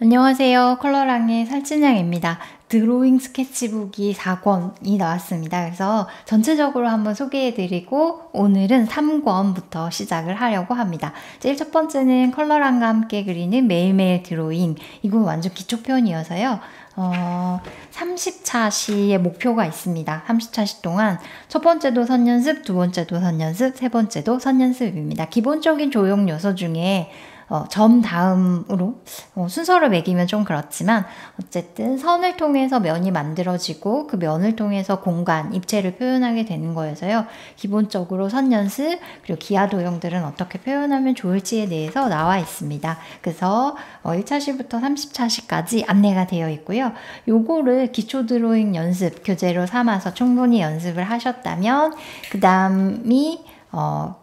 안녕하세요. 컬러랑의 살찐양입니다. 드로잉 스케치북이 4권이 나왔습니다. 그래서 전체적으로 한번 소개해드리고 오늘은 3권부터 시작을 하려고 합니다. 제일 첫 번째는 컬러랑과 함께 그리는 매일매일 드로잉. 이건 완전 기초편이어서요. 30차시의 목표가 있습니다. 30차시 동안 첫 번째도 선연습, 두 번째도 선연습, 세 번째도 선연습입니다. 기본적인 조형 요소 중에 점 다음으로 순서를 매기면 좀 그렇지만 어쨌든 선을 통해서 면이 만들어지고 그 면을 통해서 공간, 입체를 표현하게 되는 거여서요. 기본적으로 선 연습 그리고 기하 도형들은 어떻게 표현하면 좋을지에 대해서 나와 있습니다. 그래서 1차시부터 30차시까지 안내가 되어 있고요. 요거를 기초 드로잉 연습 교재로 삼아서 충분히 연습을 하셨다면 그 다음이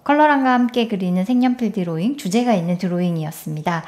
컬러랑과 함께 그리는 색연필 드로잉, 주제가 있는 드로잉이었습니다.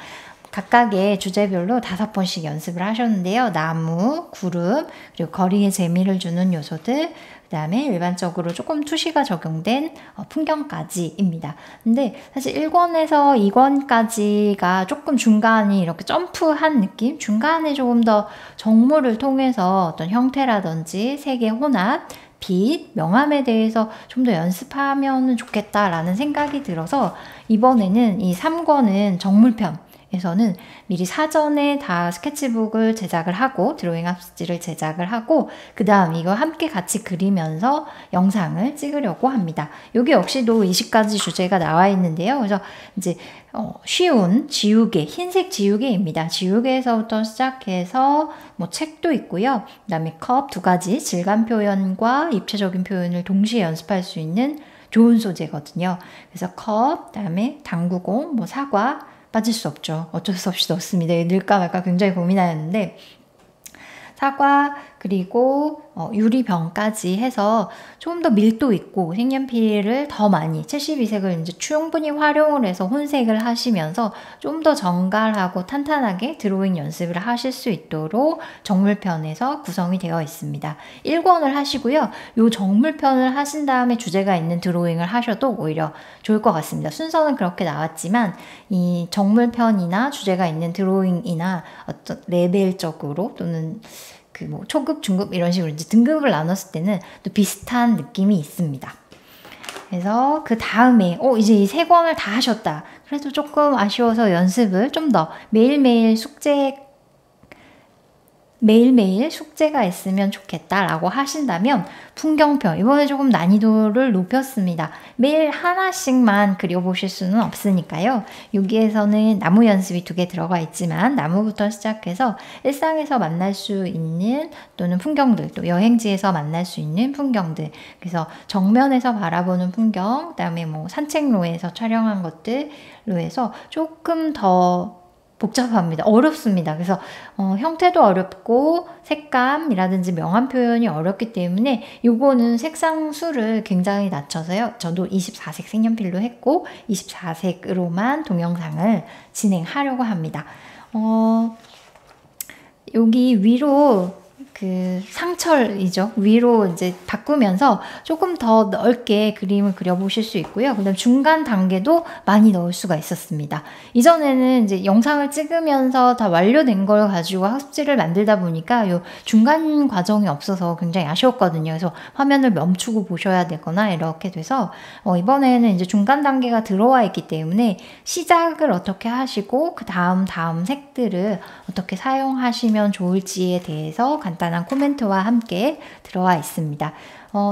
각각의 주제별로 5번씩 연습을 하셨는데요. 나무, 구름, 그리고 거리에 재미를 주는 요소들, 그 다음에 일반적으로 조금 투시가 적용된 풍경까지입니다. 근데 사실 1권에서 2권까지가 조금 중간이 이렇게 점프한 느낌? 중간에 조금 더 정물을 통해서 어떤 형태라든지 색의 혼합, 빛, 명암에 대해서 좀 더 연습하면 좋겠다라는 생각이 들어서 이번에는 이 3권은 정물편에서는 미리 사전에 다 스케치북을 제작을 하고 드로잉 합지를 제작을 하고 그 다음 이거 함께 같이 그리면서 영상을 찍으려고 합니다. 여기 역시도 20가지 주제가 나와 있는데요. 그래서 이제 쉬운 지우개, 흰색 지우개입니다. 지우개에서부터 시작해서 뭐 책도 있고요. 그 다음에 컵 2가지 질감 표현과 입체적인 표현을 동시에 연습할 수 있는 좋은 소재거든요. 그래서 컵, 그 다음에 당구공, 뭐 사과 빠질 수 없죠. 어쩔 수 없이 넣습니다. 넣을까 말까 굉장히 고민하였는데 사과 그리고 유리병까지 해서 좀 더 밀도 있고 색연필을 더 많이 72색을 이제 충분히 활용을 해서 혼색을 하시면서 좀 더 정갈하고 탄탄하게 드로잉 연습을 하실 수 있도록 정물편에서 구성이 되어 있습니다. 1권을 하시고요. 이 정물편을 하신 다음에 주제가 있는 드로잉을 하셔도 오히려 좋을 것 같습니다. 순서는 그렇게 나왔지만 이 정물편이나 주제가 있는 드로잉이나 어떤 레벨적으로 또는 뭐 초급, 중급 이런 식으로 이제 등급을 나눴을 때는 또 비슷한 느낌이 있습니다. 그래서 그 다음에 이제 이 3권을 다 하셨다. 그래도 조금 아쉬워서 연습을 좀 더 매일매일 숙제가 있으면 좋겠다라고 하신다면 풍경편, 이번에 조금 난이도를 높였습니다. 매일 하나씩만 그려보실 수는 없으니까요. 여기에서는 나무 연습이 2개 들어가 있지만 나무부터 시작해서 일상에서 만날 수 있는 또는 풍경들, 또 여행지에서 만날 수 있는 풍경들, 그래서 정면에서 바라보는 풍경, 그다음에 뭐 산책로에서 촬영한 것들로 해서 조금 더 복잡합니다. 어렵습니다. 그래서 형태도 어렵고 색감이라든지 명암 표현이 어렵기 때문에 요거는 색상 수를 굉장히 낮춰서요. 저도 24색 색연필로 했고 24색으로만 동영상을 진행하려고 합니다. 여기 위로 그 상철이죠. 위로 이제 바꾸면서 조금 더 넓게 그림을 그려보실 수 있고요. 그다음 중간 단계도 많이 넣을 수가 있었습니다. 이전에는 이제 영상을 찍으면서 다 완료된 걸 가지고 학습지를 만들다 보니까 요 중간 과정이 없어서 굉장히 아쉬웠거든요. 그래서 화면을 멈추고 보셔야 되거나 이렇게 돼서 이번에는 이제 중간 단계가 들어와 있기 때문에 시작을 어떻게 하시고 그 다음 색들을 어떻게 사용하시면 좋을지에 대해서 간단한 코멘트와 함께 들어와 있습니다.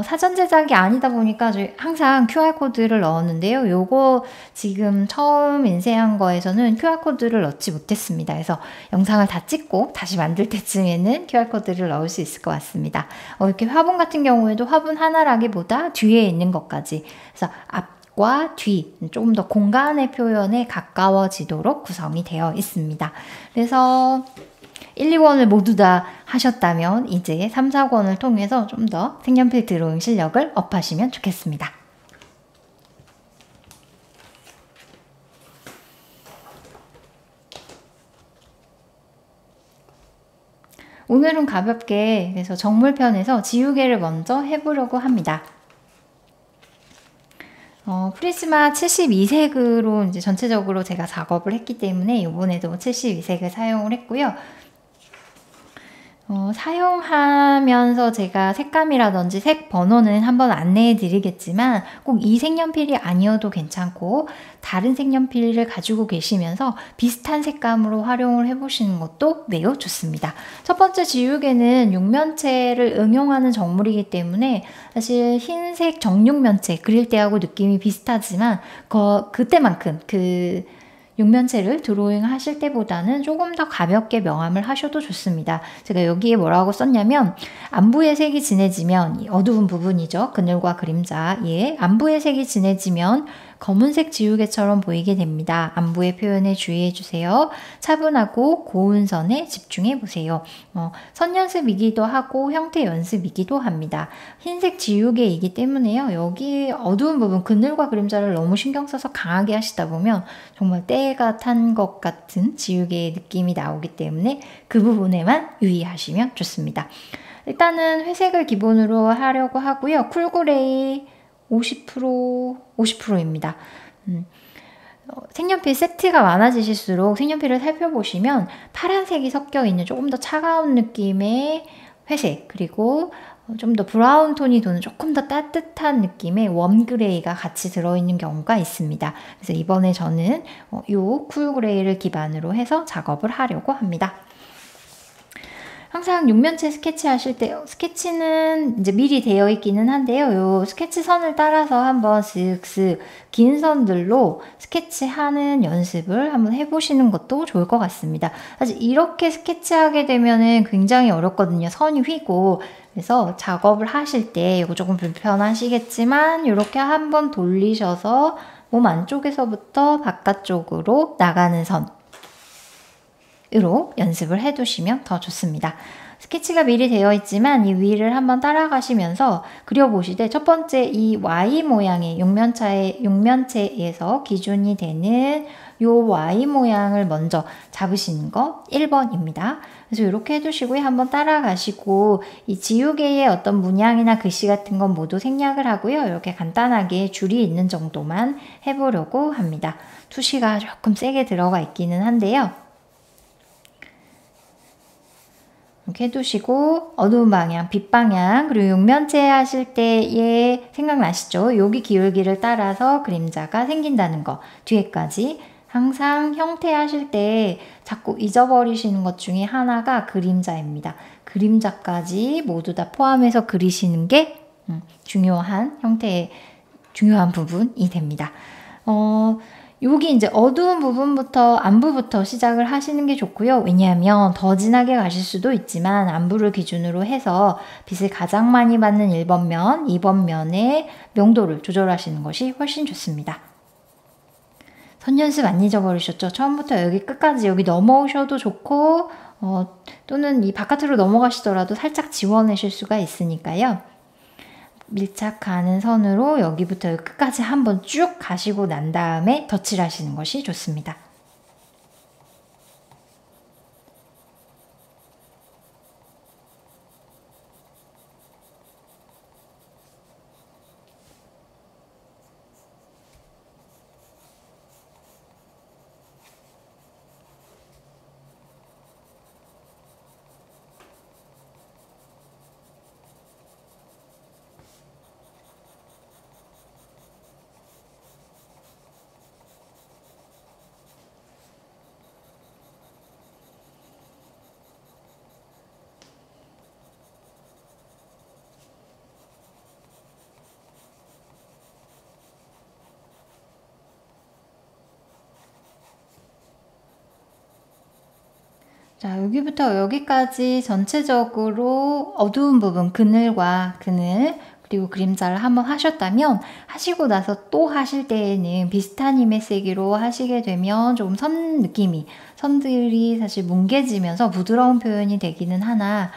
사전 제작이 아니다 보니까 저희 항상 QR코드를 넣었는데요. 요거 지금 처음 인쇄한 거에서는 QR코드를 넣지 못했습니다. 그래서 영상을 다 찍고 다시 만들 때쯤에는 QR코드를 넣을 수 있을 것 같습니다. 이렇게 화분 같은 경우에도 화분 하나라기보다 뒤에 있는 것까지, 그래서 앞과 뒤, 조금 더 공간의 표현에 가까워지도록 구성이 되어 있습니다. 그래서 1, 2권을 모두 다 하셨다면 이제 3, 4권을 통해서 좀 더 색연필 드로잉 실력을 업하시면 좋겠습니다. 오늘은 가볍게 그래서 정물편에서 지우개를 먼저 해보려고 합니다. 프리즈마 72색으로 이제 전체적으로 제가 작업을 했기 때문에 이번에도 72색을 사용을 했고요. 사용하면서 제가 색감이라든지 색 번호는 한번 안내해 드리겠지만 꼭 이 색연필이 아니어도 괜찮고 다른 색연필을 가지고 계시면서 비슷한 색감으로 활용을 해보시는 것도 매우 좋습니다. 첫 번째 지우개는 육면체를 응용하는 작물이기 때문에 사실 흰색 정육면체 그릴 때하고 느낌이 비슷하지만 그때만큼 육면체를 드로잉 하실 때보다는 조금 더 가볍게 명암을 하셔도 좋습니다. 제가 여기에 뭐라고 썼냐면 안부의 색이 진해지면 이 어두운 부분이죠. 그늘과 그림자. 안부의 색이 진해지면 검은색 지우개처럼 보이게 됩니다. 안부의 표현에 주의해 주세요. 차분하고 고운 선에 집중해 보세요. 선 연습이기도 하고 형태 연습이기도 합니다. 흰색 지우개이기 때문에요. 여기 어두운 부분 그늘과 그림자를 너무 신경 써서 강하게 하시다 보면 정말 때가 탄 것 같은 지우개의 느낌이 나오기 때문에 그 부분에만 유의하시면 좋습니다. 일단은 회색을 기본으로 하려고 하고요. 쿨그레이 50%입니다. 색연필 세트가 많아지실수록 색연필을 살펴보시면 파란색이 섞여 있는 조금 더 차가운 느낌의 회색, 그리고 좀 더 브라운 톤이 도는 조금 더 따뜻한 느낌의 웜그레이가 같이 들어있는 경우가 있습니다. 그래서 이번에 저는 이 쿨그레이를 기반으로 해서 작업을 하려고 합니다. 항상 육면체 스케치 하실 때 스케치는 이제 미리 되어 있기는 한데요. 요 스케치 선을 따라서 한번 슥슥 긴 선들로 스케치하는 연습을 한번 해보시는 것도 좋을 것 같습니다. 사실 이렇게 스케치하게 되면은 굉장히 어렵거든요. 선이 휘고. 그래서 작업을 하실 때 이거 조금 불편하시겠지만 이렇게 한번 돌리셔서 몸 안쪽에서부터 바깥쪽으로 나가는 선 으로 연습을 해두시면 더 좋습니다. 스케치가 미리 되어 있지만 이 위를 한번 따라가시면서 그려보시되 첫 번째 이 Y 모양의 육면체에서 기준이 되는 요 Y 모양을 먼저 잡으시는 거 1번입니다. 그래서 이렇게 해두시고요. 한번 따라가시고 이 지우개의 어떤 문양이나 글씨 같은 건 모두 생략을 하고요. 이렇게 간단하게 줄이 있는 정도만 해보려고 합니다. 투시가 조금 세게 들어가 있기는 한데요. 이렇게 해두시고 어두운 방향, 빛 방향, 그리고 육면체 하실 때에 생각나시죠? 여기 기울기를 따라서 그림자가 생긴다는 거. 뒤에까지 항상 형태 하실 때 자꾸 잊어버리시는 것 중에 하나가 그림자입니다. 그림자까지 모두 다 포함해서 그리시는 게 중요한 형태의 중요한 부분이 됩니다. 여기 이제 어두운 부분부터 안부부터 시작을 하시는 게 좋고요. 왜냐하면 더 진하게 가실 수도 있지만 안부를 기준으로 해서 빛을 가장 많이 받는 1번 면, 2번 면의 명도를 조절하시는 것이 훨씬 좋습니다. 선 연습 안 잊어버리셨죠? 처음부터 여기 끝까지 여기 넘어오셔도 좋고 또는 이 바깥으로 넘어가시더라도 살짝 지워내실 수가 있으니까요. 밀착하는 선으로 여기부터 여기 끝까지 한번 쭉 가시고 난 다음에 덧칠 하시는 것이 좋습니다. 자, 여기부터 여기까지 전체적으로 어두운 부분, 그늘과 그늘, 그리고 그림자를 한번 하셨다면 하시고 나서 또 하실 때에는 비슷한 힘의 세기로 하시게 되면 조금 선들이 사실 뭉개지면서 부드러운 표현이 되기는 하나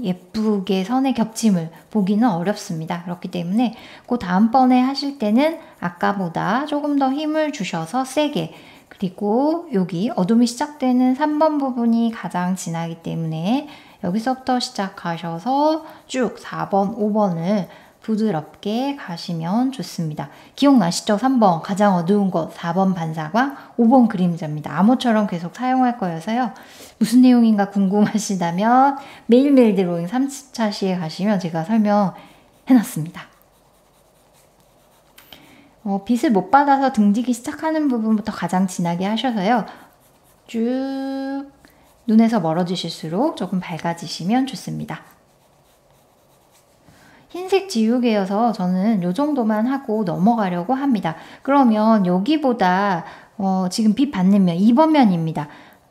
예쁘게 선의 겹침을 보기는 어렵습니다. 그렇기 때문에 그 다음번에 하실 때는 아까보다 조금 더 힘을 주셔서 세게, 그리고 여기 어둠이 시작되는 3번 부분이 가장 진하기 때문에 여기서부터 시작하셔서 쭉 4번, 5번을 부드럽게 가시면 좋습니다. 기억나시죠? 3번 가장 어두운 곳, 4번 반사광, 5번 그림자입니다. 암호처럼 계속 사용할 거여서요. 무슨 내용인가 궁금하시다면 매일매일 드로잉 30차 시에 가시면 제가 설명해놨습니다. 빛을 못 받아서 등지기 시작하는 부분부터 가장 진하게 하셔서요. 쭉 눈에서 멀어지실수록 조금 밝아지시면 좋습니다. 흰색 지우개여서 저는 이 정도만 하고 넘어가려고 합니다. 그러면 여기보다 지금 빛 받는 면 2번 면입니다.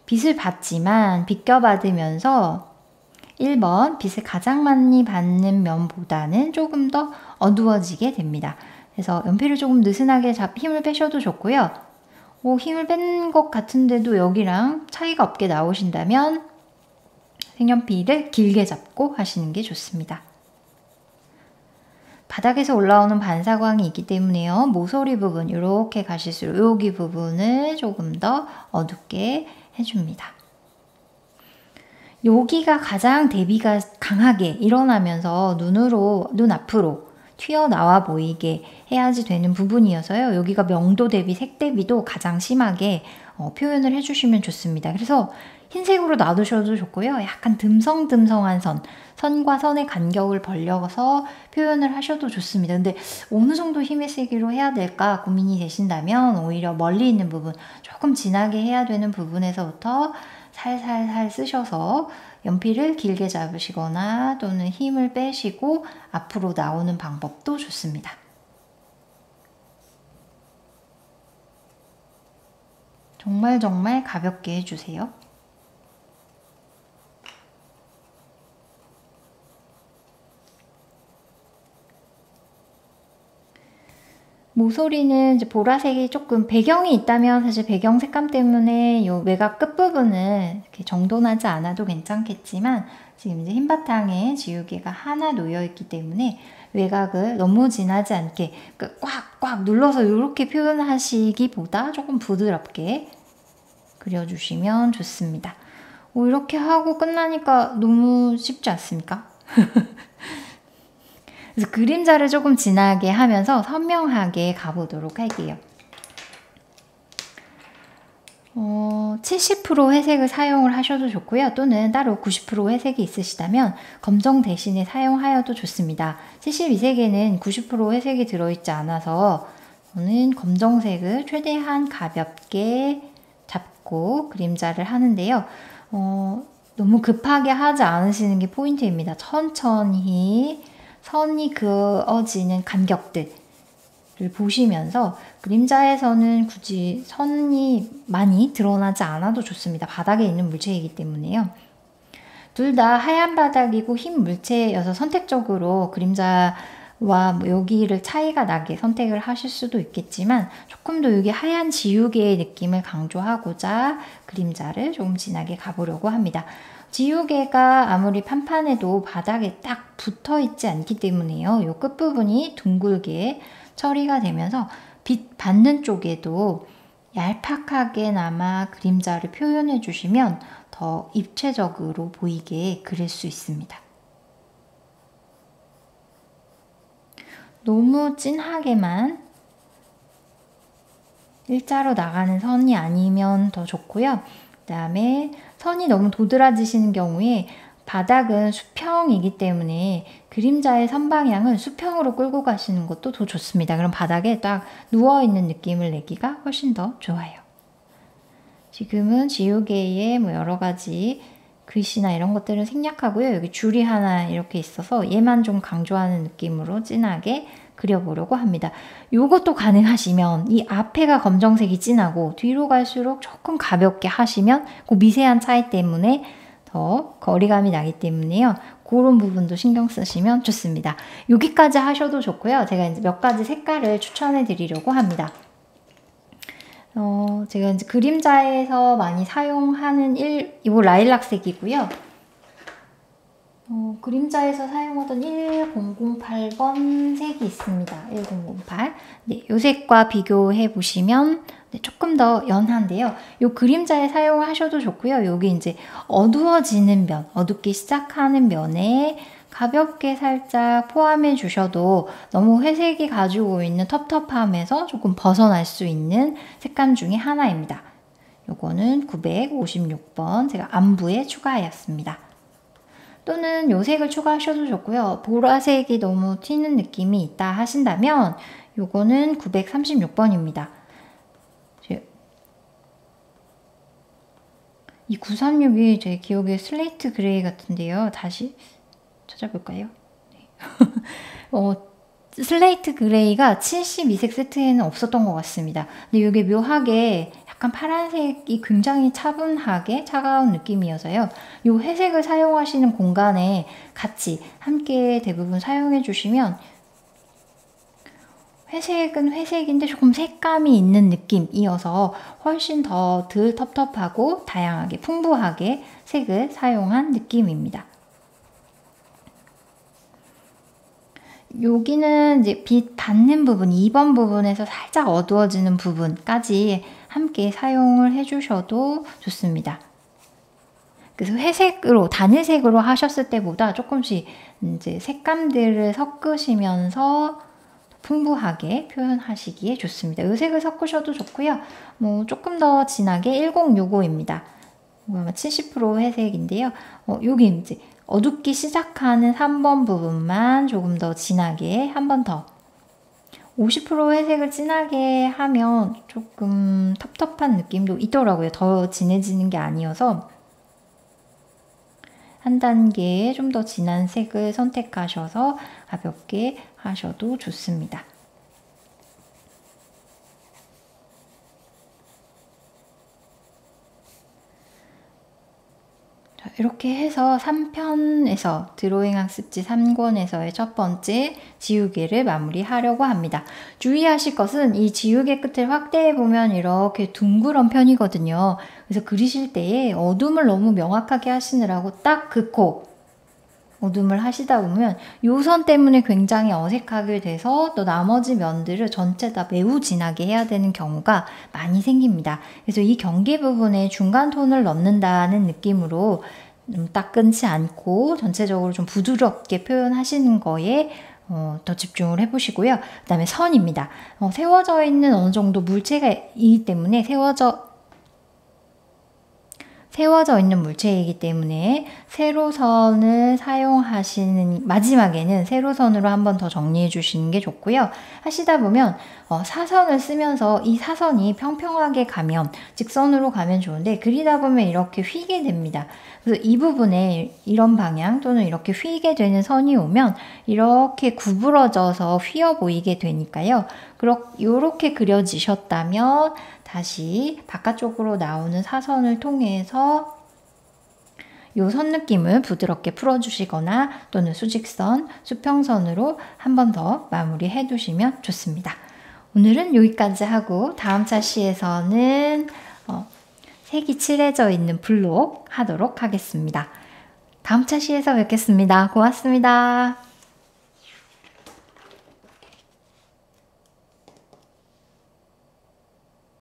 빛을 받지만 비껴받으면서 1번 빛을 가장 많이 받는 면보다는 조금 더 어두워지게 됩니다. 그래서 연필을 조금 느슨하게 힘을 빼셔도 좋고요. 힘을 뺀 것 같은데도 여기랑 차이가 없게 나오신다면 색연필을 길게 잡고 하시는 게 좋습니다. 바닥에서 올라오는 반사광이 있기 때문에요. 모서리 부분 이렇게 가실수록 여기 부분을 조금 더 어둡게 해줍니다. 여기가 가장 대비가 강하게 일어나면서 눈 앞으로 튀어나와 보이게 해야지 되는 부분이어서요. 여기가 명도 대비 색 대비도 가장 심하게 표현을 해주시면 좋습니다. 그래서 흰색으로 놔두셔도 좋고요. 약간 듬성듬성한 선과 선의 간격을 벌려서 표현을 하셔도 좋습니다. 근데 어느 정도 힘을 쓰기로 해야 될까 고민이 되신다면 오히려 멀리 있는 부분, 조금 진하게 해야 되는 부분에서부터 살살살 쓰셔서 연필을 길게 잡으시거나 또는 힘을 빼시고 앞으로 나오는 방법도 좋습니다. 정말 가볍게 해주세요. 모서리는 이제 보라색이 조금 배경이 있다면 사실 배경 색감 때문에 이 외곽 끝부분은 이렇게 정돈하지 않아도 괜찮겠지만 지금 이제 흰 바탕에 지우개가 하나 놓여 있기 때문에 외곽을 너무 진하지 않게 꽉꽉 눌러서 이렇게 표현하시기보다 조금 부드럽게 그려주시면 좋습니다. 이렇게 하고 끝나니까 너무 쉽지 않습니까? 그래서 그림자를 조금 진하게 하면서 선명하게 가보도록 할게요. 70% 회색을 사용을 하셔도 좋고요. 또는 따로 90% 회색이 있으시다면 검정 대신에 사용하여도 좋습니다. 72색에는 90% 회색이 들어있지 않아서 저는 검정색을 최대한 가볍게 잡고 그림자를 하는데요. 너무 급하게 하지 않으시는 게 포인트입니다. 천천히 선이 그어지는 간격들을 보시면서 그림자에서는 굳이 선이 많이 드러나지 않아도 좋습니다. 바닥에 있는 물체이기 때문에요. 둘 다 하얀 바닥이고 흰 물체여서 선택적으로 그림자와 여기를 차이가 나게 선택을 하실 수도 있겠지만 조금 더 여기 하얀 지우개의 느낌을 강조하고자 그림자를 조금 진하게 가보려고 합니다. 지우개가 아무리 판판해도 바닥에 딱 붙어 있지 않기 때문에요. 이 끝부분이 둥글게 처리가 되면서 빛 받는 쪽에도 얄팍하게나마 그림자를 표현해 주시면 더 입체적으로 보이게 그릴 수 있습니다. 너무 진하게만 일자로 나가는 선이 아니면 더 좋고요. 그 다음에 선이 너무 도드라지시는 경우에 바닥은 수평이기 때문에 그림자의 선방향은 수평으로 끌고 가시는 것도 더 좋습니다. 그럼 바닥에 딱 누워있는 느낌을 내기가 훨씬 더 좋아요. 지금은 지우개에 여러 가지 글씨나 이런 것들을 생략하고요. 여기 줄이 하나 이렇게 있어서 얘만 좀 강조하는 느낌으로 진하게 그려보려고 합니다. 이것도 가능하시면 이 앞에가 검정색이 진하고 뒤로 갈수록 조금 가볍게 하시면 그 미세한 차이 때문에 더 거리감이 나기 때문에요. 그런 부분도 신경 쓰시면 좋습니다. 여기까지 하셔도 좋고요. 제가 이제 몇 가지 색깔을 추천해 드리려고 합니다. 제가 이제 그림자에서 많이 사용하는 이거 라일락색이고요. 그림자에서 사용하던 1008번 색이 있습니다. 1008. 네, 이 색과 비교해 보시면 조금 더 연한데요. 이 그림자에 사용하셔도 좋고요. 여기 이제 어두워지는 면, 어둡기 시작하는 면에 가볍게 살짝 포함해 주셔도 너무 회색이 가지고 있는 텁텁함에서 조금 벗어날 수 있는 색감 중에 하나입니다. 요거는 956번 제가 안부에 추가하였습니다. 또는 요 색을 추가하셔도 좋고요. 보라색이 너무 튀는 느낌이 있다 하신다면 요거는 936번입니다. 이 936이 제 기억에 슬레이트 그레이 같은데요. 다시 찾아볼까요? 네. 슬레이트 그레이가 72색 세트에는 없었던 것 같습니다. 근데 이게 묘하게 약간 파란색이 굉장히 차분하게 차가운 느낌이어서요. 이 회색을 사용하시는 공간에 같이 함께 대부분 사용해 주시면 회색은 회색인데 조금 색감이 있는 느낌이어서 훨씬 더 덜 텁텁하고 다양하게 풍부하게 색을 사용한 느낌입니다. 여기는 이제 빛 받는 부분, 2번 부분에서 살짝 어두워지는 부분까지 함께 사용을 해주셔도 좋습니다. 그래서 회색으로, 단일색으로 하셨을 때보다 조금씩 이제 색감들을 섞으시면서 풍부하게 표현하시기에 좋습니다. 이 색을 섞으셔도 좋고요. 뭐 조금 더 진하게 1065입니다. 아마 70% 회색인데요. 여기 이제 어둡기 시작하는 3번 부분만 조금 더 진하게 한 번 더 50% 회색을 진하게 하면 조금 텁텁한 느낌도 있더라고요. 더 진해지는 게 아니어서 한 단계 좀 더 진한 색을 선택하셔서 가볍게 하셔도 좋습니다. 자, 이렇게 해서 3편에서 드로잉 학습지 3권에서의 첫 번째 지우개를 마무리하려고 합니다. 주의하실 것은 이 지우개 끝을 확대해 보면 이렇게 둥그런 편이거든요. 그래서 그리실 때에 어둠을 너무 명확하게 하시느라고 딱 긋고 어둠을 하시다 보면 요 선 때문에 굉장히 어색하게 돼서 또 나머지 면들을 전체 다 매우 진하게 해야 되는 경우가 많이 생깁니다. 그래서 이 경계 부분에 중간 톤을 넣는다는 느낌으로 딱 끊지 않고 전체적으로 좀 부드럽게 표현하시는 거에 더 집중을 해보시고요. 그 다음에 선입니다. 세워져 있는 어느 정도 물체가 있기 때문에 세워져 있는 물체이기 때문에 세로선을 사용하시는 마지막에는 세로선으로 한 번 더 정리해 주시는 게 좋고요. 하시다 보면 사선을 쓰면서 이 사선이 평평하게 가면 직선으로 가면 좋은데 그리다 보면 이렇게 휘게 됩니다. 그래서 이 부분에 이런 방향 또는 이렇게 휘게 되는 선이 오면 이렇게 구부러져서 휘어 보이게 되니까요. 이렇게 그려지셨다면 다시 바깥쪽으로 나오는 사선을 통해서 요 선 느낌을 부드럽게 풀어주시거나 또는 수직선, 수평선으로 한 번 더 마무리해 두시면 좋습니다. 오늘은 여기까지 하고 다음 차시에서는 색이 칠해져 있는 블록 하도록 하겠습니다. 다음 차시에서 뵙겠습니다. 고맙습니다.